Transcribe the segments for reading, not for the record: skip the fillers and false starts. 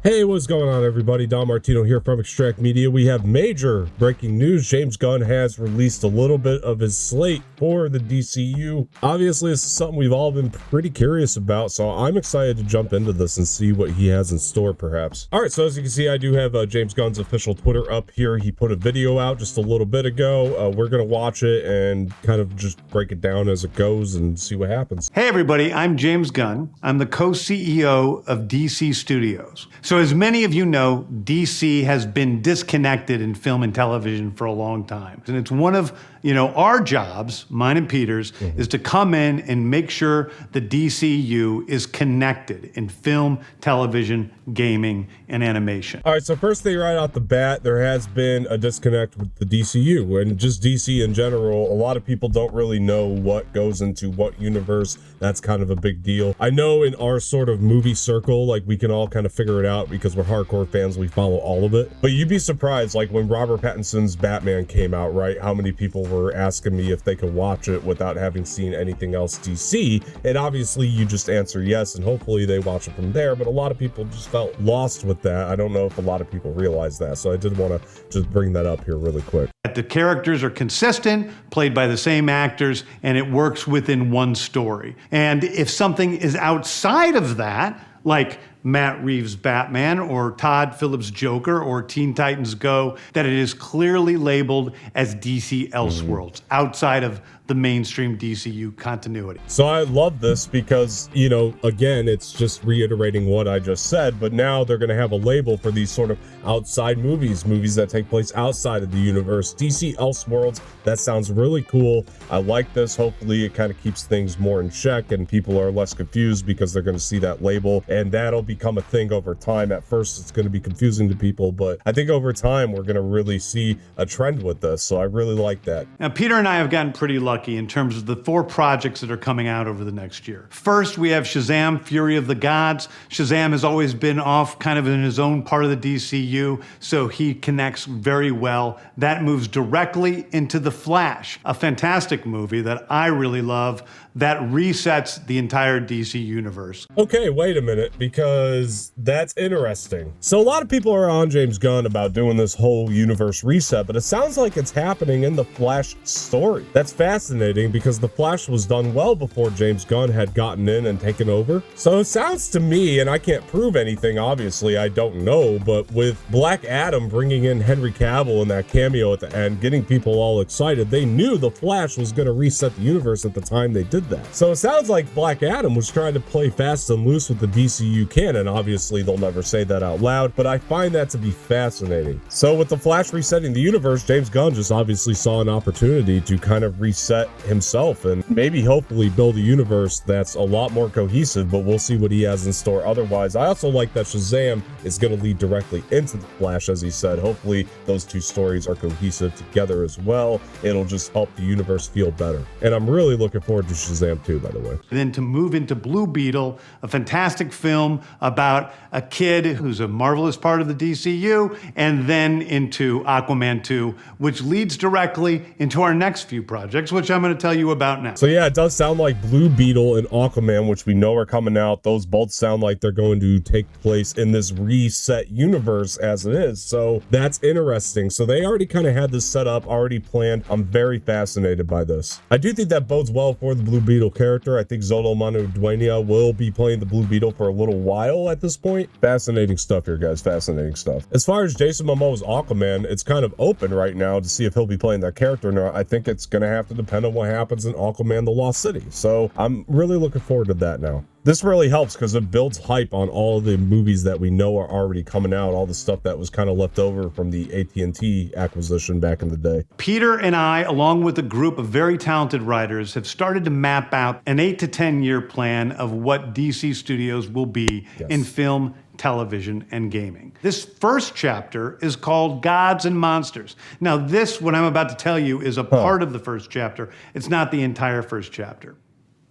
Hey, what's going on, everybody? Don Martino here from Extract Media. We have major breaking news. James Gunn has released a little bit of his slate for the DCU. Obviously, this is something we've all been pretty curious about, so I'm excited to jump into this and see what he has in store, perhaps. All right, so as you can see, I do have James Gunn's official Twitter up here. He put a video out just a little bit ago. We're going to watch it and kind of just break it down as it goes and see what happens. Hey, everybody, I'm James Gunn. I'm the co-CEO of DC Studios. So as many of you know, DC has been disconnected in film and television for a long time. And it's one of, our jobs, mine and Peter's, is to come in and make sure the DCU is connected in film, television, gaming, and animation. All right, so first thing right out the bat, there has been a disconnect with the DCU and just DC in general. A lot of people don't really know what goes into what universe. That's kind of a big deal. I know in our sort of movie circle, like we can all kind of figure it out because we're hardcore fans, we follow all of it. But you'd be surprised, like when Robert Pattinson's Batman came out, right? How many people were asking me if they could watch it without having seen anything else DC? And obviously you just answer yes, and hopefully they watch it from there. But a lot of people just felt lost with that. I don't know if a lot of people realize that. So I did want to just bring that up here really quick. The characters are consistent, played by the same actors, and it works within one story. And if something is outside of that, like Matt Reeves' Batman or Todd Phillips' Joker or Teen Titans Go, that it is clearly labeled as DC Elseworlds, outside of the mainstream DCU continuity. So I love this because, again, it's just reiterating what I just said, but now they're going to have a label for these sort of outside movies that take place outside of the universe. DC Elseworlds, that sounds really cool. I like this. Hopefully it kind of keeps things more in check and people are less confused because they're going to see that label, and that'll become a thing over time. At first it's going to be confusing to people, but I think over time we're going to really see a trend with this, so I really like that. Now, Peter and I have gotten pretty lucky in terms of the 4 projects that are coming out over the next year. First, we have Shazam, Fury of the Gods. Shazam has always been off kind of in his own part of the DCU, so he connects very well. That moves directly into The Flash, a fantastic movie that I really love that resets the entire DC universe. Okay, wait a minute, because that's interesting. So a lot of people are on James Gunn about doing this whole universe reset, but it sounds like it's happening in the Flash story. That's fascinating because the Flash was done well before James Gunn had gotten in and taken over. So it sounds to me, and I can't prove anything, obviously, I don't know, but with Black Adam bringing in Henry Cavill in that cameo at the end, getting people all excited, they knew the Flash was going to reset the universe at the time they did that. So it sounds like Black Adam was trying to play fast and loose with the DCU canon. Obviously, they'll never say that out loud, but I find that to be fascinating. So with the Flash resetting the universe, James Gunn just obviously saw an opportunity to kind of reset himself and maybe hopefully build a universe that's a lot more cohesive, but we'll see what he has in store otherwise. I also like that Shazam is going to lead directly into the Flash, as he said. Hopefully those 2 stories are cohesive together as well. It'll just help the universe feel better. And I'm really looking forward to Shazam too, by the way. And then to move into Blue Beetle, a fantastic film about a kid who's a marvelous part of the DCU, and then into Aquaman 2, which leads directly into our next few projects, which I'm going to tell you about now. So yeah, it does sound like Blue Beetle and Aquaman, which we know are coming out. Those both sound like they're going to take place in this reset universe as it is. So that's interesting. So they already kind of had this set up, already planned. I'm very fascinated by this. I do think that bodes well for the Blue Beetle character. I think Zoto Manduenia will be playing the Blue Beetle for a little while at this point. Fascinating stuff here, guys. Fascinating stuff. As far as Jason Momoa's Aquaman, it's kind of open right now to see if he'll be playing that character or not. I think it's going to have to depend on what happens in Aquaman: The Lost City. So I'm really looking forward to that now. This really helps because it builds hype on all of the movies that we know are already coming out, all the stuff that was kind of left over from the AT&T acquisition back in the day. Peter and I, along with a group of very talented writers, have started to map out an 8 to 10 year plan of what DC Studios will be in film, television, and gaming. This first chapter is called Gods and Monsters. Now this, what I'm about to tell you, is a part of the first chapter. It's not the entire first chapter.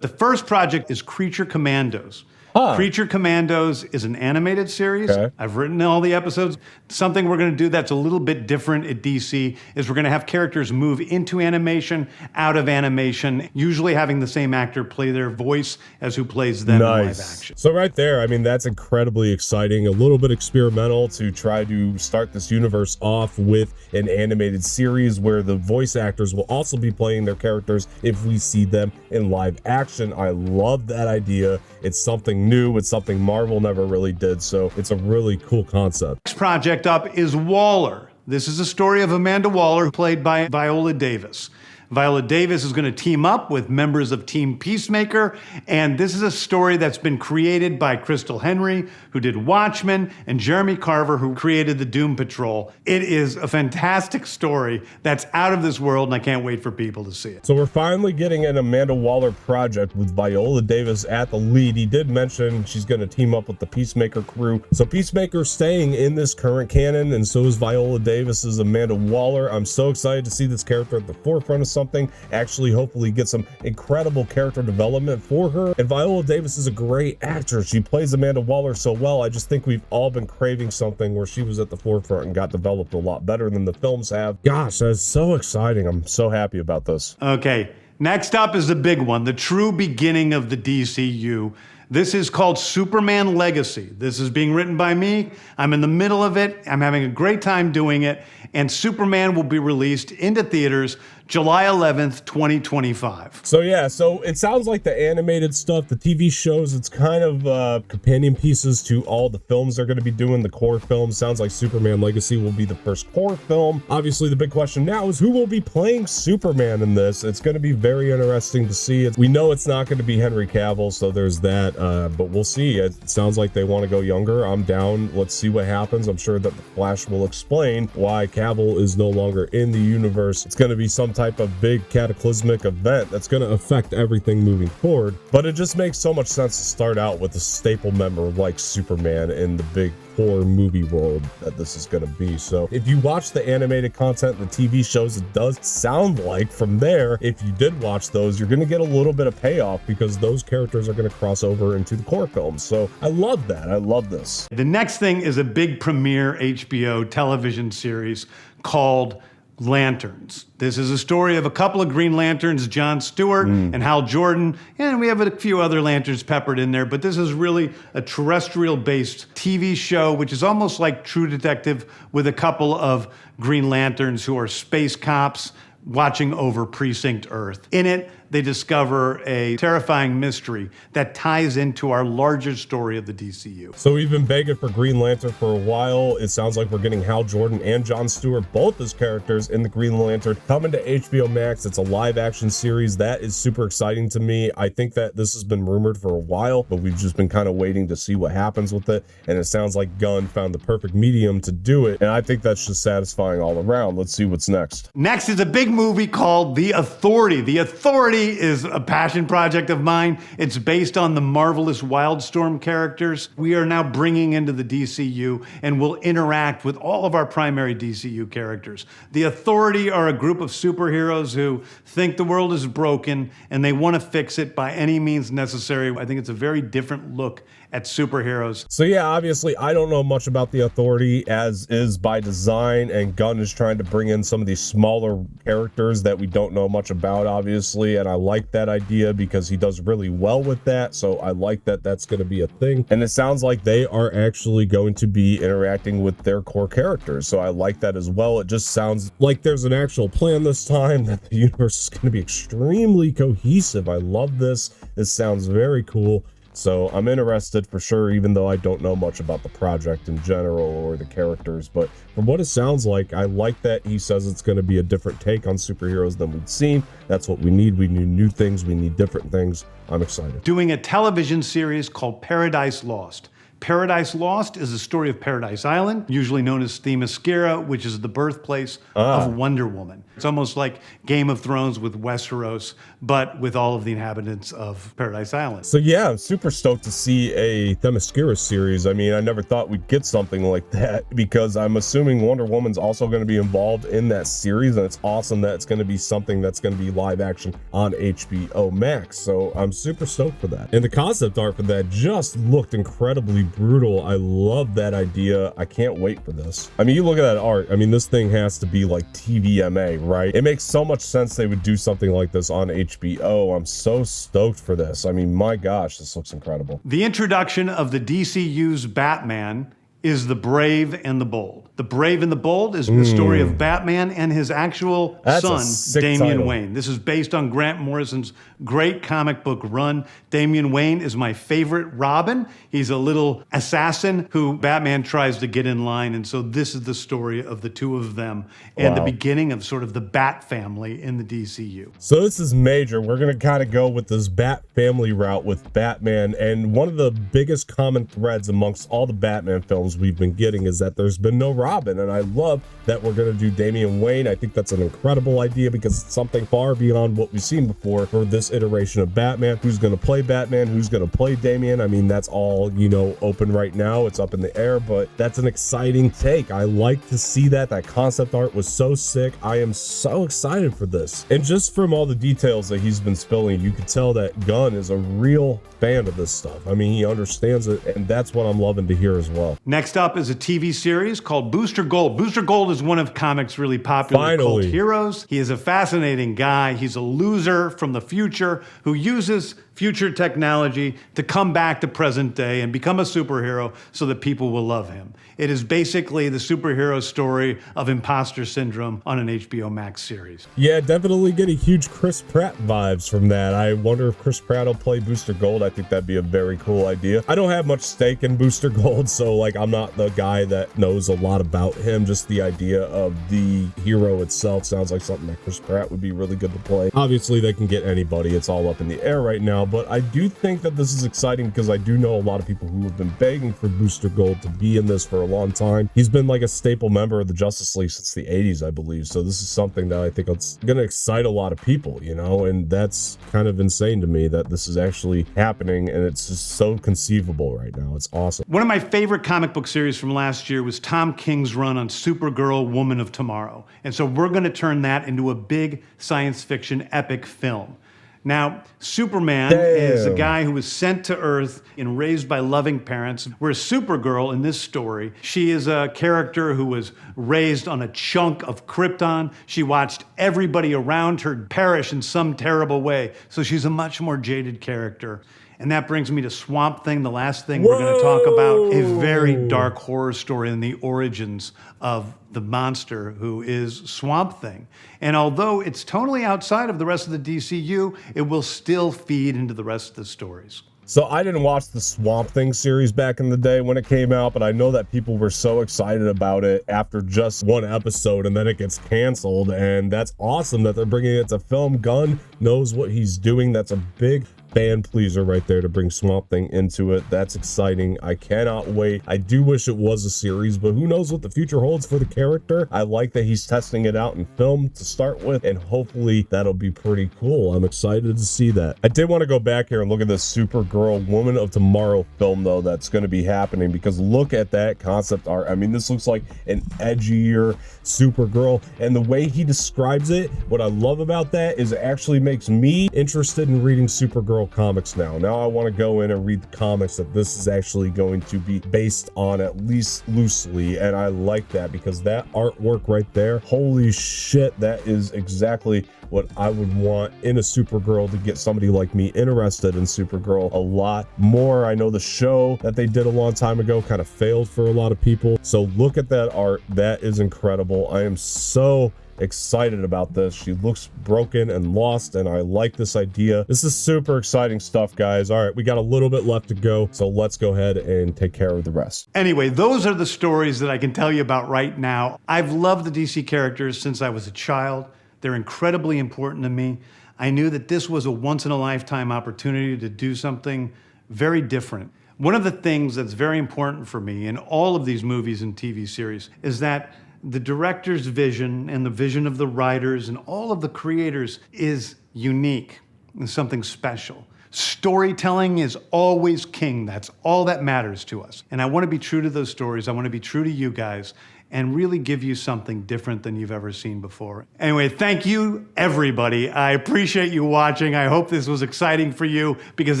The first project is Creature Commandos. Creature Commandos is an animated series. Okay. I've written all the episodes. Something we're going to do that's a little bit different at DC is we're going to have characters move into animation, out of animation, usually having the same actor play their voice as who plays them in live action. So right there, I mean, that's incredibly exciting, a little bit experimental to try to start this universe off with an animated series where the voice actors will also be playing their characters if we see them in live action. I love that idea. It's something new. It's something Marvel never really did. So it's a really cool concept. Next project up is Waller. This is a story of Amanda Waller, played by Viola Davis. Viola Davis is going to team up with members of Team Peacemaker, and this is a story that's been created by Crystal Henry, who did Watchmen, and Jeremy Carver, who created the Doom Patrol. It is a fantastic story that's out of this world, and I can't wait for people to see it. So we're finally getting an Amanda Waller project with Viola Davis at the lead. He did mention she's going to team up with the Peacemaker crew. So Peacemaker's staying in this current canon, and so is Viola Davis's Amanda Waller. I'm so excited to see this character at the forefront of something, actually hopefully get some incredible character development for her. And Viola Davis is a great actress. She plays Amanda Waller so well. I just think we've all been craving something where she was at the forefront and got developed a lot better than the films have. Gosh, that's so exciting. I'm so happy about this. Okay, next up is the big one, the true beginning of the DCU. This is called Superman Legacy. This is being written by me. I'm in the middle of it. I'm having a great time doing it. And Superman will be released into theaters July 11th, 2025. So yeah, so it sounds like the animated stuff, the TV shows, it's kind of companion pieces to all the films they're going to be doing, the core films. Sounds like Superman Legacy will be the first core film. Obviously, the big question now is who will be playing Superman in this? It's going to be very interesting to see. We know it's not going to be Henry Cavill, so there's that, but we'll see. It sounds like they want to go younger. I'm down. Let's see what happens. I'm sure that the Flash will explain why Cavill is no longer in the universe. It's going to be some type of big cataclysmic event that's going to affect everything moving forward, but it just makes so much sense to start out with a staple member like Superman in the big horror movie world that this is going to be. So if you watch the animated content, the TV shows, it does sound like from there, if you did watch those, you're going to get a little bit of payoff because those characters are going to cross over into the core films. So I love that. I love this. The next thing is a big premiere HBO television series called Lanterns. This is a story of a couple of Green Lanterns, John Stewart and Hal Jordan, and we have a few other Lanterns peppered in there, but this is really a terrestrial-based TV show, which is almost like True Detective with a couple of Green Lanterns who are space cops watching over Precinct Earth. In it, they discover a terrifying mystery that ties into our larger story of the DCU. So we've been begging for Green Lantern for a while. It sounds like we're getting Hal Jordan and John Stewart, both as characters in the Green Lantern, coming to HBO Max. It's a live action series. That is super exciting to me. I think that this has been rumored for a while, but we've just been kind of waiting to see what happens with it. And it sounds like Gunn found the perfect medium to do it. And I think that's just satisfying all around. Let's see what's next. Next is a big movie called The Authority. The Authority is a passion project of mine. It's based on the marvelous Wildstorm characters we are now bringing into the DCU and will interact with all of our primary DCU characters. The Authority are a group of superheroes who think the world is broken and they want to fix it by any means necessary. I think it's a very different look at superheroes. So yeah, obviously I don't know much about the Authority, as is by design, and Gunn is trying to bring in some of these smaller characters that we don't know much about, obviously, and I like that idea because he does really well with that. So I like that that's going to be a thing, and it sounds like they are actually going to be interacting with their core characters, so I like that as well. It just sounds like there's an actual plan this time, that the universe is going to be extremely cohesive. I love this. This sounds very cool. So I'm interested for sure, even though I don't know much about the project in general or the characters. But from what it sounds like, I like that he says it's going to be a different take on superheroes than we've seen. That's what we need. We need new things. We need different things. I'm excited. Doing a television series called Paradise Lost. Paradise Lost is the story of Paradise Island, usually known as Themyscira, which is the birthplace of Wonder Woman. It's almost like Game of Thrones with Westeros, but with all of the inhabitants of Paradise Island. So yeah, I'm super stoked to see a Themyscira series. I mean, I never thought we'd get something like that because I'm assuming Wonder Woman's also going to be involved in that series, and it's awesome that it's going to be something that's going to be live action on HBO Max. So I'm super stoked for that. And the concept art for that just looked incredibly brutal. I love that idea. I can't wait for this. I mean, you look at that art. I mean, this thing has to be like TVMA, right? It makes so much sense they would do something like this on HBO. I'm so stoked for this. I mean, my gosh, this looks incredible. The introduction of the DCU's Batman is The Brave and the Bold. The Brave and the Bold is the story of Batman and his actual son, Damian Wayne. This is based on Grant Morrison's great comic book run. Damian Wayne is my favorite Robin. He's a little assassin who Batman tries to get in line, and so this is the story of the two of them and the beginning of sort of the Bat family in the DCU. So this is major. We're going to kind of go with this Bat family route with Batman, and one of the biggest common threads amongst all the Batman films we've been getting is that there's been no Robin, and I love that we're going to do Damian Wayne. I think that's an incredible idea because it's something far beyond what we've seen before for this iteration of Batman. Who's going to play Batman? Who's going to play Damian? I mean, that's all, you know, open right now. It's up in the air, but that's an exciting take. I like to see that. That concept art was so sick. I am so excited for this. And just from all the details that he's been spilling, you could tell that Gunn is a real fan of this stuff. I mean, he understands it, and that's what I'm loving to hear as well. Next up is a TV series called Booster Gold. Booster Gold is one of comics' really popular cult heroes. He is a fascinating guy. He's a loser from the future who uses future technology to come back to present day and become a superhero so that people will love him. It is basically the superhero story of imposter syndrome on an HBO Max series. Yeah, definitely getting huge Chris Pratt vibes from that. I wonder if Chris Pratt will play Booster Gold. I think that'd be a very cool idea. I don't have much stake in Booster Gold, so like I'm not the guy that knows a lot about him. Just the idea of the hero itself sounds like something that Chris Pratt would be really good to play. Obviously, they can get anybody. It's all up in the air right now, but I do think that this is exciting because I do know a lot of people who have been begging for Booster Gold to be in this for a long time. He's been like a staple member of the Justice League since the 80s, I believe. So this is something that I think it's going to excite a lot of people, you know, and that's kind of insane to me that this is actually happening, and it's just so conceivable right now. It's awesome. One of my favorite comic book series from last year was Tom King's run on Supergirl, Woman of Tomorrow. And so we're going to turn that into a big science fiction epic film. Now, Superman is a guy who was sent to Earth and raised by loving parents, whereas Supergirl in this story, she is a character who was raised on a chunk of Krypton. She watched everybody around her perish in some terrible way, so she's a much more jaded character. And that brings me to Swamp Thing, the last thing we're going to talk about, a very dark horror story in the origins of the monster who is Swamp Thing. And although it's totally outside of the rest of the DCU, it will still feed into the rest of the stories. So I didn't watch the Swamp Thing series back in the day when it came out, but I know that people were so excited about it after just one episode, and then it gets canceled. And that's awesome that they're bringing it to film. Gunn knows what he's doing. That's a big fan pleaser right there to bring Swamp Thing into it. That's exciting. I cannot wait. I do wish it was a series, but who knows what the future holds for the character. I like that he's testing it out in film to start with, and hopefully that'll be pretty cool. I'm excited to see that. I did want to go back here and look at this Supergirl Woman of Tomorrow film though that's going to be happening, because look at that concept art. I mean, this looks like an edgier Supergirl, and the way he describes it, what I love about that is it actually makes me interested in reading Supergirl comics now. Now I want to go in and read the comics that this is actually going to be based on, at least loosely, and I like that because that artwork right there, holy shit, that is exactly what I would want in a Supergirl to get somebody like me interested in Supergirl a lot more. I know the show that they did a long time ago kind of failed for a lot of people, so look at that art. That is incredible. I am so excited about this. She looks broken and lost, and I like this idea. This is super exciting stuff, guys. All right, we got a little bit left to go, so let's go ahead and take care of the rest. Anyway, those are the stories that I can tell you about right now. I've loved the DC characters since I was a child. They're incredibly important to me. I knew that this was a once-in-a-lifetime opportunity to do something very different. One of the things that's very important for me in all of these movies and TV series is that the director's vision and the vision of the writers and all of the creators is unique and something special. Storytelling is always king. That's all that matters to us. And I want to be true to those stories. I want to be true to you guys and really give you something different than you've ever seen before. Anyway, thank you, everybody. I appreciate you watching. I hope this was exciting for you because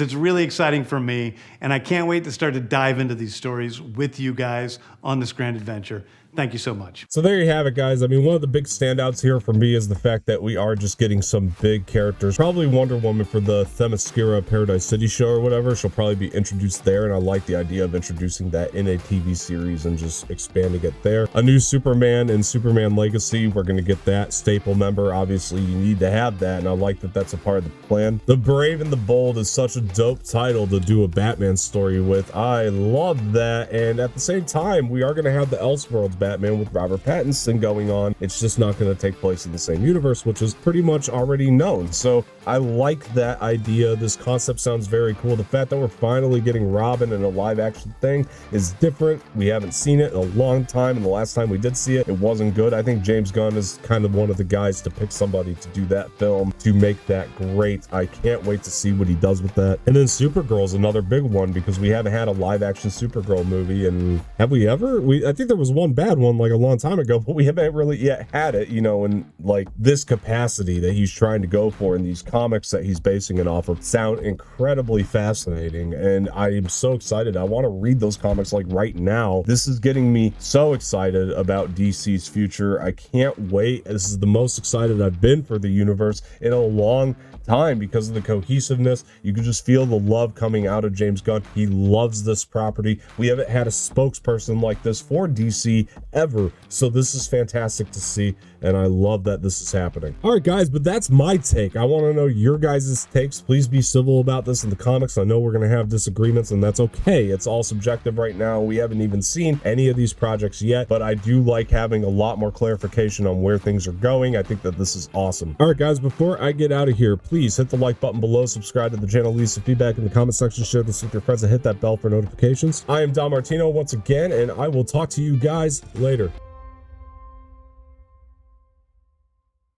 it's really exciting for me. And I can't wait to start to dive into these stories with you guys on this grand adventure. Thank you so much. So there you have it, guys. I mean, one of the big standouts here for me is the fact that we are just getting some big characters. Probably Wonder Woman for the Themyscira Paradise City show or whatever. She'll probably be introduced there, and I like the idea of introducing that in a TV series and just expanding it there. A new Superman in Superman Legacy. We're going to get that staple member. Obviously, you need to have that, and I like that that's a part of the plan. The Brave and the Bold is such a dope title to do a Batman story with. I love that, and at the same time, we are going to have the Elseworlds Batman with Robert Pattinson going on. It's just not going to take place in the same universe, which is pretty much already known. So I like that idea. This concept sounds very cool. The fact that we're finally getting Robin in a live action thing is different. We haven't seen it in a long time, and the last time we did see it, it wasn't good. I think James Gunn is kind of one of the guys to pick somebody to do that film, to make that great. I can't wait to see what he does with that. And then Supergirl is another big one because we haven't had a live action Supergirl movie, and have we ever? I think there was one bad one like a long time ago, but we haven't really yet had it, you know, in like this capacity that he's trying to go for in these comics that he's basing it off of. Sound incredibly fascinating, and I am so excited. I want to read those comics like right now. This is getting me so excited about DC's future. I can't wait. This is the most excited I've been for the universe in a long time because of the cohesiveness. You can just feel the love coming out of James Gunn. He loves this property. We haven't had a spokesperson like this for DC ever, so this is fantastic to see, and I love that this is happening. All right, guys, but that's my take. I want to know your guys' takes. Please be civil about this in the comments. I know we're going to have disagreements, and that's okay. It's all subjective right now. We haven't even seen any of these projects yet, but I do like having a lot more clarification on where things are going. I think that this is awesome. All right, guys, before I get out of here, please hit the like button below, subscribe to the channel, leave some feedback in the comment section, share this with your friends, and hit that bell for notifications. I am Martino once again, and I will talk to you guys later.